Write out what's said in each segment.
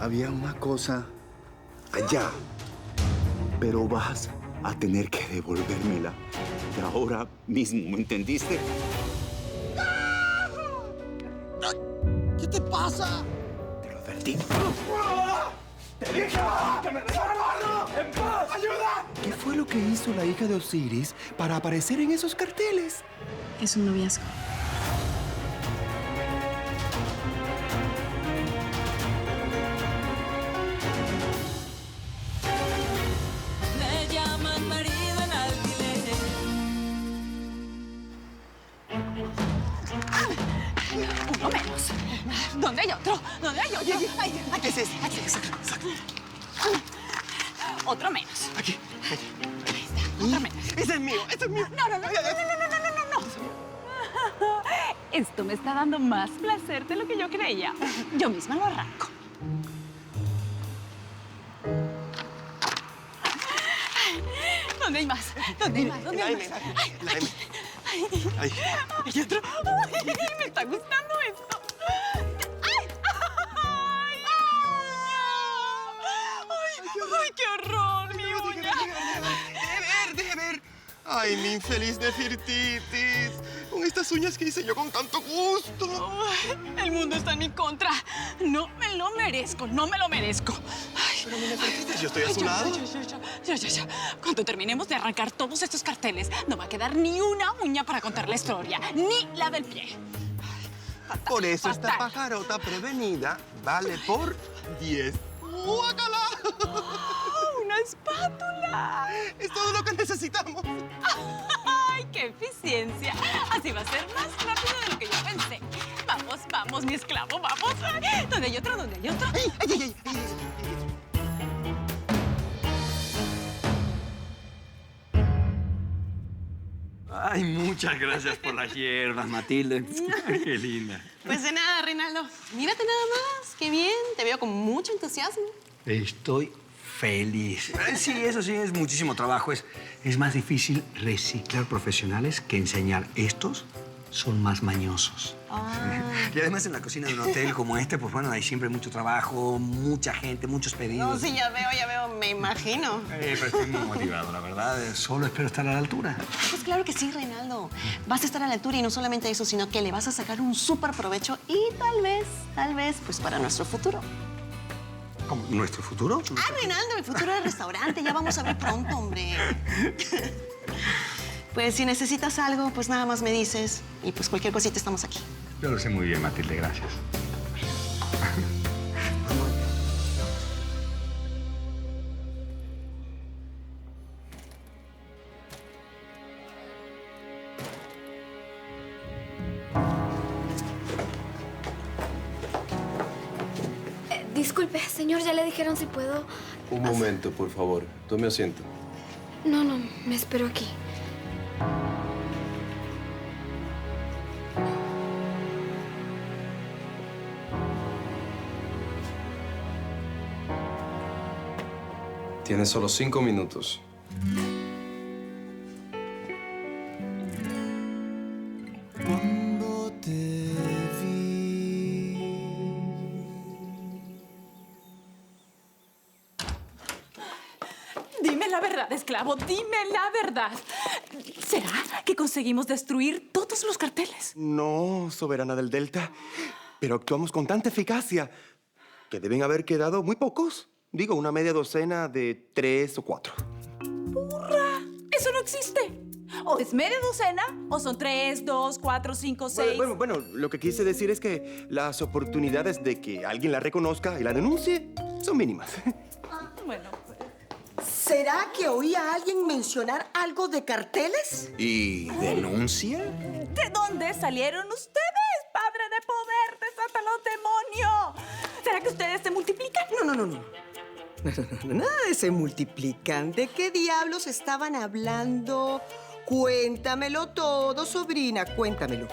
Había una cosa allá, pero vas a tener que devolvérmela. Y ahora mismo, ¿me entendiste? ¿Qué te pasa? Te lo advertí. ¡Te dije que me dejaras en paz! ¡Ayuda! ¿Qué fue lo que hizo la hija de Osiris para aparecer en esos carteles? Es un noviazgo. Me llaman marido en alquiler. Uno menos. ¿Dónde hay otro? ¿Dónde hay otro? Ay, ¿Qué es eso? aquí. Otro menos. Aquí. Ahí está, otro menos. Ese es mío, ese es mío. No. Esto me está dando más placer de lo que yo creía. Yo misma lo arranco. ¿Dónde hay más? ¿Dónde hay más? ¿Dónde hay más? La M. Ahí. Hay otro. Ay, me está gustando esto. ¡Ay! ¡Ay, qué horror, mi uña! Deje ver. Ay, mi infeliz Nefertitis. Con estas uñas que hice yo con tanto gusto. Ay, el mundo está en mi contra. No me lo merezco, no me lo merezco. Ay, Pero mi Nefertitis, yo estoy a su ya. lado. Cuando terminemos de arrancar todos estos carteles, no va a quedar ni una uña para contar la historia, ni la del pie. Ay, fatal, Por eso esta fatal. pajarota prevenida vale por 10. ¡Guácala! ¡Oh, una espátula! Es todo lo que necesitamos. ¡Ay, qué eficiencia! Así va a ser más rápido de lo que yo pensé. Vamos, mi esclavo, vamos. ¿Dónde hay otro? ¿Dónde hay otro? ¡Ay! Ay, muchas gracias por las hierbas, Matilde. Qué linda. Pues de nada, Reinaldo. Mírate nada más. Qué bien. Te veo con mucho entusiasmo. Estoy feliz. Sí, eso sí, es muchísimo trabajo. Es más difícil reciclar profesionales que enseñar. Estos son más mañosos. Y además en la cocina de un hotel como este, pues bueno, hay siempre mucho trabajo, mucha gente, muchos No, pedidos. sí, ya veo. Me imagino. Pero estoy muy motivado, la verdad. Solo espero estar a la altura. Pues claro que sí, Reinaldo. Vas a estar a la altura y no solamente eso, sino que le vas a sacar un súper provecho y tal vez, pues para nuestro futuro. ¿Cómo? ¿Nuestro futuro? Ah, Reinaldo, el futuro del restaurante. Ya vamos a ver pronto, hombre. Pues si necesitas algo, pues nada más me dices. Y pues cualquier cosita estamos aquí. Yo lo sé muy bien, Matilde, gracias. Disculpe, señor, ya le dijeron si puedo. Un momento, por favor. Tome asiento. No, me espero aquí. Tiene solo 5 minutos. Cuando te vi. Dime la verdad, esclavo, dime la verdad. ¿Será que conseguimos destruir todos los carteles? No, soberana del Delta. Pero actuamos con tanta eficacia que deben haber quedado muy pocos. Digo, una media docena de 3 o 4. ¡Burra! ¡Eso no existe! O es media docena, o son 3, 2, 4, 5, 6. Bueno, lo que quise decir es que las oportunidades de que alguien la reconozca y la denuncie son mínimas. Bueno, ¿Será que oí a alguien mencionar algo de carteles? ¿Y denuncia? ¿de dónde salieron ustedes, padre de poder? ¡Desata los demonios! ¿Será que ustedes se multiplican? No. Nada de se multiplican. ¿De qué diablos estaban hablando? Cuéntamelo todo, sobrina, cuéntamelo.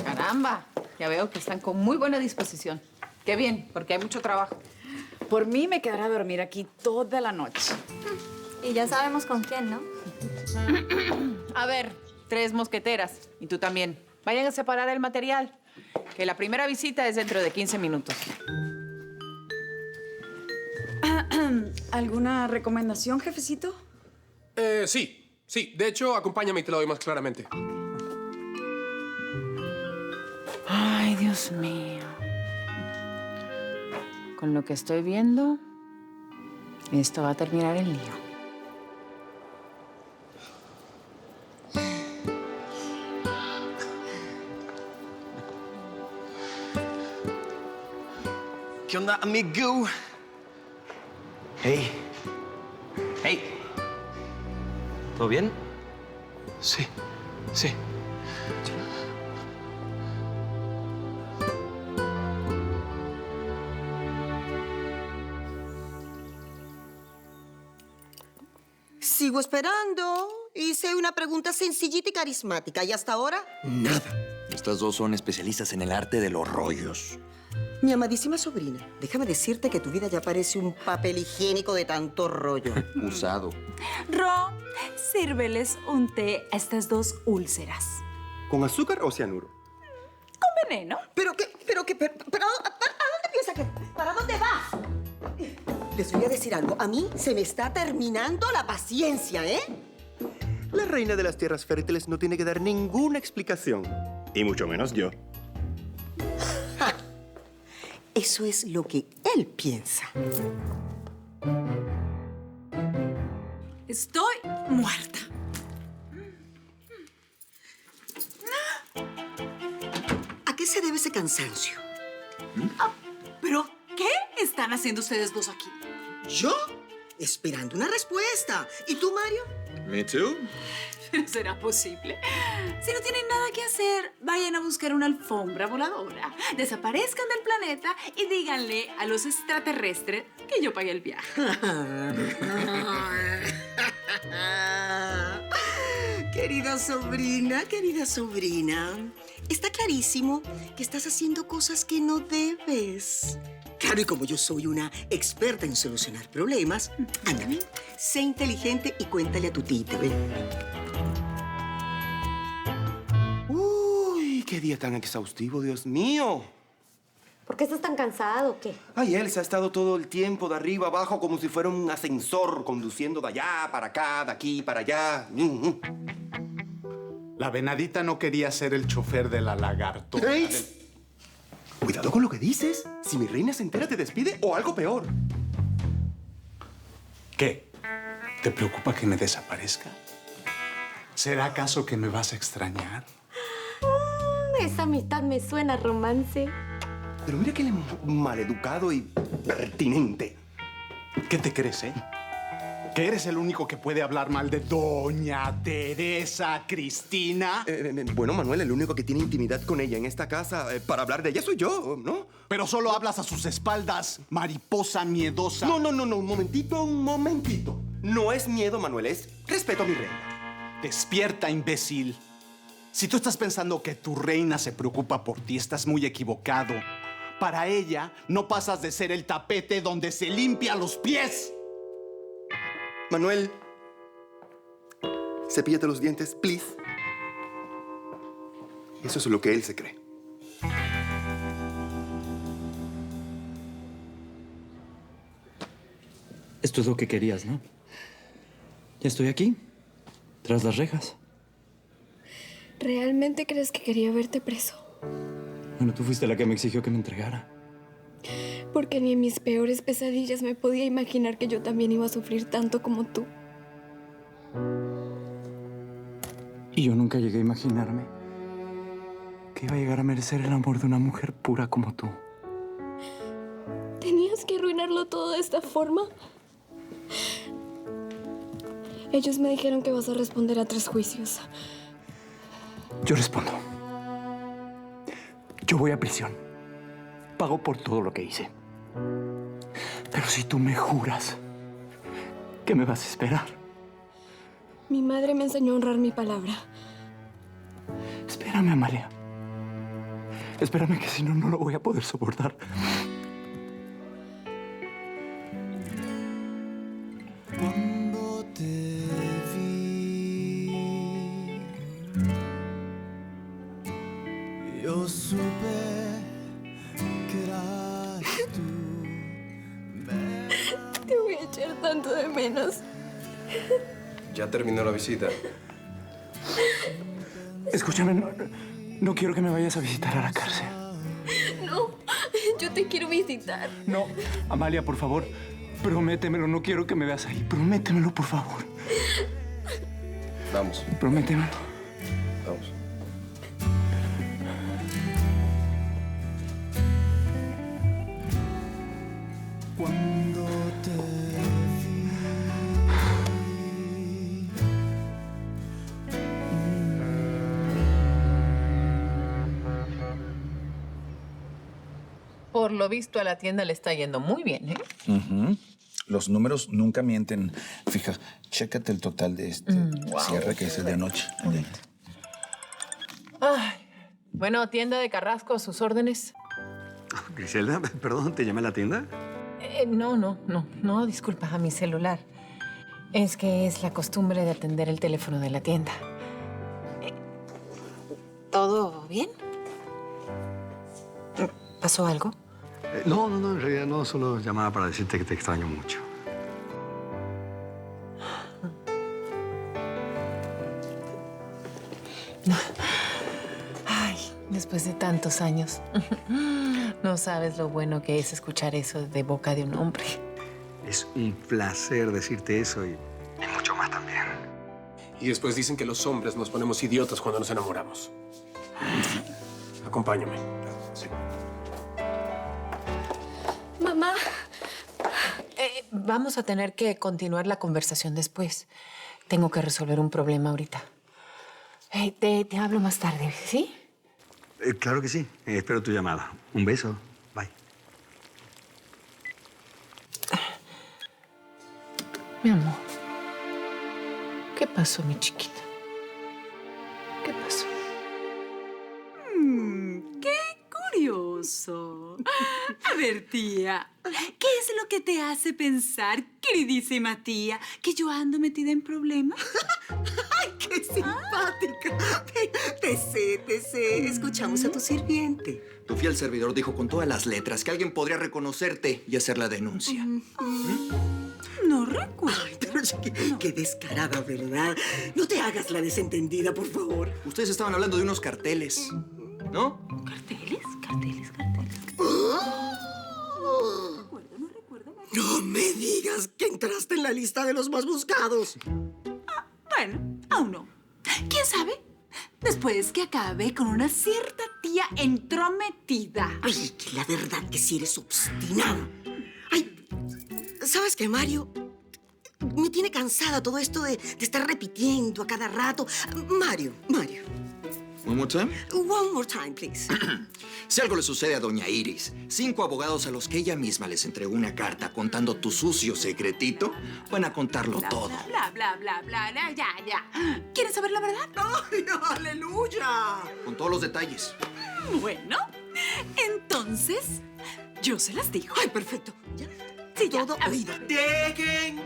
Caramba, ya veo que están con muy buena disposición. Qué bien, porque hay mucho trabajo. Por mí me quedará a dormir aquí toda la noche. Y ya sabemos con quién, ¿no? A ver, 3 mosqueteras. Y tú también. Vayan a separar el material, que la primera visita es dentro de 15 minutos. ¿Alguna recomendación, jefecito? Sí. De hecho, acompáñame y te lo doy más claramente. Ay, Dios mío. Con lo que estoy viendo, esto va a terminar en lío. ¿Qué onda, amigo? Hey. ¿Todo bien? Sí. Sigo esperando. Hice una pregunta sencillita y carismática. ¿Y hasta ahora? Nada. Estas dos son especialistas en el arte de los rollos. Mi amadísima sobrina, déjame decirte que tu vida ya parece un papel higiénico de tanto rollo. Usado. Ron, sírveles un té a estas dos úlceras. ¿Con azúcar o cianuro? Con veneno. ¿Pero ¿a dónde piensa que? ¿Para dónde vas? Les voy a decir algo. A mí se me está terminando la paciencia, ¿eh? La reina de las tierras fértiles no tiene que dar ninguna explicación. Y mucho menos yo. Eso es lo que él piensa. Estoy muerta. ¿A qué se debe ese cansancio? ¿Pero qué están haciendo ustedes dos aquí? ¿Yo? Esperando una respuesta. ¿Y tú, Mario? Me too. ¿Pero será posible? Si no tienen nada que hacer, vayan a buscar una alfombra voladora, desaparezcan del planeta y díganle a los extraterrestres que yo pagué el viaje. Querida sobrina, está clarísimo que estás haciendo cosas que no debes. Claro, y como yo soy una experta en solucionar problemas, ándame, sé inteligente y cuéntale a tu tita, ¿ven? Uy, qué día tan exhaustivo, Dios mío. ¿Por qué estás tan cansado o qué? Ay, Elsa ha estado todo el tiempo de arriba abajo como si fuera un ascensor conduciendo de allá para acá, de aquí para allá. La venadita no quería ser el chofer de la lagartona. Cuidado con lo que dices. Si mi reina se entera, te despide o algo peor. ¿Qué? ¿Te preocupa que me desaparezca? ¿Será acaso que me vas a extrañar? Esa amistad me suena a romance. Pero mira que él es maleducado y pertinente. ¿Qué te crees, ¿Que eres el único que puede hablar mal de Doña Teresa Cristina? Bueno, Manuel, el único que tiene intimidad con ella en esta casa para hablar de ella soy yo, ¿no? Pero solo hablas a sus espaldas, mariposa miedosa. No, un momentito. No es miedo, Manuel, es respeto a mi reina. Despierta, imbécil. Si tú estás pensando que tu reina se preocupa por ti, estás muy equivocado. Para ella, no pasas de ser el tapete donde se limpia los pies. Manuel, cepíllate los dientes, please. Eso es lo que él se cree. Esto es lo que querías, ¿no? Ya estoy aquí, tras las rejas. ¿Realmente crees que quería verte preso? Bueno, tú fuiste la que me exigió que me entregara. Porque ni en mis peores pesadillas me podía imaginar que yo también iba a sufrir tanto como tú. Y yo nunca llegué a imaginarme que iba a llegar a merecer el amor de una mujer pura como tú. ¿Tenías que arruinarlo todo de esta forma? Ellos me dijeron que vas a responder a 3 juicios. Yo respondo. Yo voy a prisión. Pago por todo lo que hice. Pero si tú me juras que me vas a esperar. Mi madre me enseñó a honrar mi palabra. Espérame, Amalia. Espérame, que si no, no lo voy a poder soportar. Cuando te vi, Cuando supe que eras tú. Te voy a echar tanto de menos. Ya terminó la visita. Escúchame, no quiero que me vayas a visitar a la cárcel. No, yo te quiero visitar. No, Amalia, por favor, prométemelo. No quiero que me veas ahí. Prométemelo, por favor. Vamos. Prométemelo. Vamos. Cuando te vi. Por lo visto a la tienda le está yendo muy bien, ¿eh? Ujú. Los números nunca mienten. Fija, chécate el total de este cierre que es el de anoche. Ay. Bueno, tienda de Carrasco, a sus órdenes. Griselda, perdón, ¿te llamé a la tienda? No, disculpa, a mi celular. Es que es la costumbre de atender el teléfono de la tienda. ¿Todo bien? ¿Pasó algo? No, en realidad no, solo llamaba para decirte que te extraño mucho. Ay, después de tantos años. No sabes lo bueno que es escuchar eso de boca de un hombre. Es un placer decirte eso y mucho más también. Y después dicen que los hombres nos ponemos idiotas cuando nos enamoramos. Acompáñame. Sí. Mamá. Vamos a tener que continuar la conversación después. Tengo que resolver un problema ahorita. Te hablo más tarde, ¿sí? Claro que sí. Espero tu llamada. Un beso. Bye. Mi amor. ¿Qué pasó, mi chiquita? ¿Qué pasó? ¡Qué curioso! A ver, tía, ¿qué es lo que te hace pensar, queridísima tía, que yo ando metida en problemas? ¡Ay, qué simpática! Te sé. Escuchamos a tu sirviente. Tu fiel servidor dijo con todas las letras que alguien podría reconocerte y hacer la denuncia. No recuerdo. Ay, pero qué descarada, ¿verdad? No te hagas la desentendida, por favor. Ustedes estaban hablando de unos carteles, ¿no? ¿Carteles? No me digas que entraste en la lista de los más buscados. Bueno, aún no. ¿Quién sabe? Después que acabe con una cierta tía entrometida. Ay, que la verdad que sí eres obstinada. Ay, ¿sabes qué, Mario? Me tiene cansada todo esto de estar repitiendo a cada rato. Mario. One more time. One more time, please. Si algo le sucede a doña Iris, 5 abogados a los que ella misma les entregó una carta contando tu sucio secretito, van a contarlo todo. Bla, ya. ¿Quieres saber la verdad? ¡Ay, aleluya! Con todos los detalles. Bueno, entonces, yo se las digo. ¡Ay, perfecto! ¿Ya? Sí, todo oído. ¡Dejen!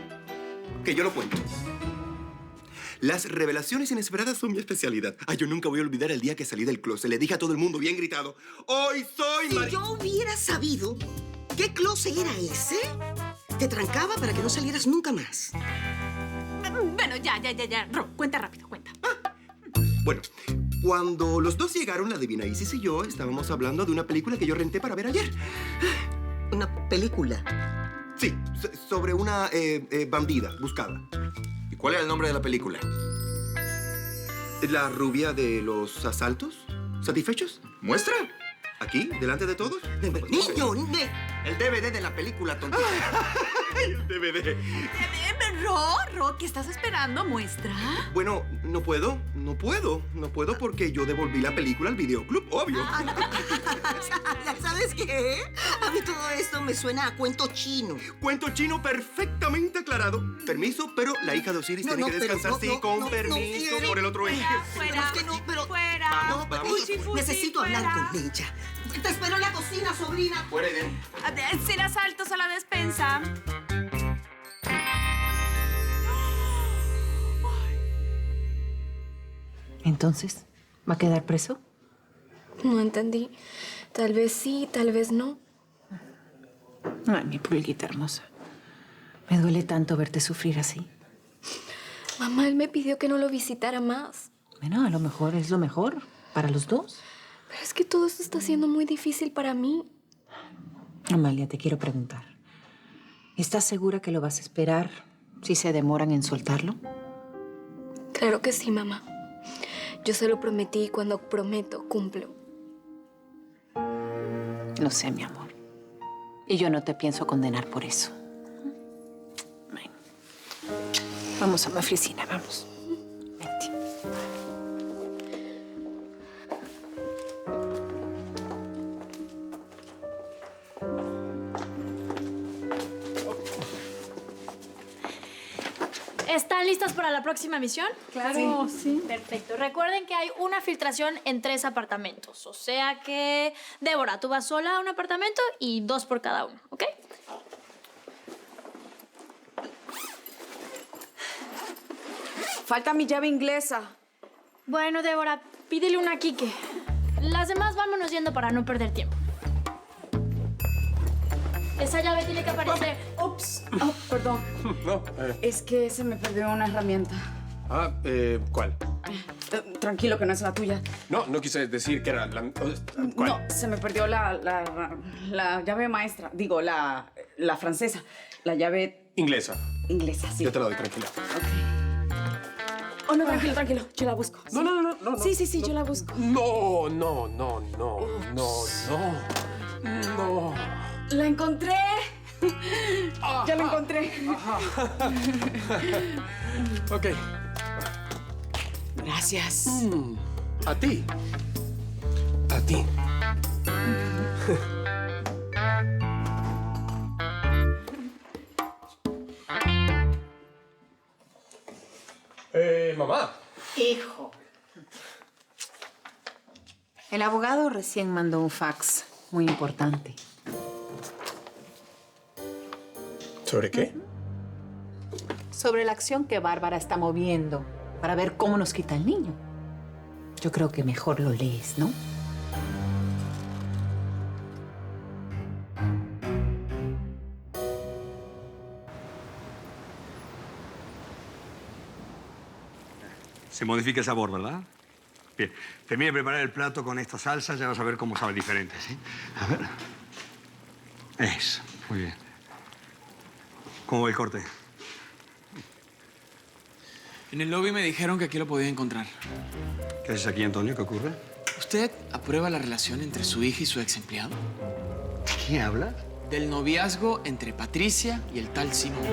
Que yo lo cuento. Las revelaciones inesperadas son mi especialidad. Ay, yo nunca voy a olvidar el día que salí del closet. Le dije a todo el mundo bien gritado, ¡hoy soy Si yo hubiera sabido qué closet era ese, te trancaba para que no salieras nunca más. Bueno, ya. Ro, cuenta rápido, cuenta. Bueno, cuando los dos llegaron, la divina Isis y yo estábamos hablando de una película que yo renté para ver ayer. ¿Una película? Sí, sobre una bandida buscada. ¿Y cuál era el nombre de la película? ¿La rubia de los asaltos? ¿Satisfechos? ¿Muestra? ¿Aquí? ¿Delante de todos? ¡Niño! El DVD de la película, tontito. El DVD. Ro, ¿qué estás esperando? ¿Muestra? Bueno, no puedo porque yo devolví la película al videoclub, obvio. ¿Sabes qué? A mí todo esto me suena a cuento chino. Cuento chino perfectamente aclarado. Permiso, pero la hija de Osiris tiene que descansar, con permiso, por el otro eje. Fuera. Necesito hablar con ella. Te espero en la cocina, sobrina. Fuera, Eden. Sin asaltos a la despensa. Entonces, ¿va a quedar preso? No entendí. Tal vez sí, tal vez no. Ay, mi pulguita hermosa. Me duele tanto verte sufrir así. Mamá, él me pidió que no lo visitara más. Bueno, a lo mejor es lo mejor para los dos. Pero es que todo esto está siendo muy difícil para mí. Amalia, te quiero preguntar. ¿Estás segura que lo vas a esperar si se demoran en soltarlo? Claro que sí, mamá. Yo se lo prometí y cuando prometo, cumplo. Lo sé, mi amor. Y yo no te pienso condenar por eso. Ven. Vamos a mi oficina, vamos. Vente. ¿Están listas para la próxima misión? Claro, sí. Perfecto. Recuerden que hay una filtración en 3 apartamentos. O sea que, Débora, tú vas sola a un apartamento y 2 por cada uno, ¿ok? Falta mi llave inglesa. Bueno, Débora, pídele una a Quique. Las demás vámonos yendo para no perder tiempo. Esa llave tiene que aparecer. Ups. Oh, perdón. No. Es que se me perdió una herramienta. ¿Cuál? Tranquilo, que no es la tuya. No quise decir que era la... ¿Cuál? No, se me perdió la llave maestra. Digo, la francesa. La llave... Inglesa. Inglesa, sí. Yo te la doy, tranquila. Oh, no, tranquilo. Yo la busco. No. Sí, yo la busco. No. ¡La encontré! Ya la encontré. Ok. Gracias. A ti. A ti. Mamá. Hijo. El abogado recién mandó un fax muy importante. ¿Sobre qué? Sobre la acción que Bárbara está moviendo para ver cómo nos quita el niño. Yo creo que mejor lo lees, ¿no? Se modifica el sabor, ¿verdad? Bien. Termina de preparar el plato con esta salsa, ya vas a ver cómo sabe diferente, ¿sí? A ver. Eso, muy bien. ¿Cómo va el corte? En el lobby me dijeron que aquí lo podía encontrar. ¿Qué haces aquí, Antonio? ¿Qué ocurre? ¿Usted aprueba la relación entre su hija y su ex empleado? ¿Qué hablas? Del noviazgo entre Patricia y el tal Simón.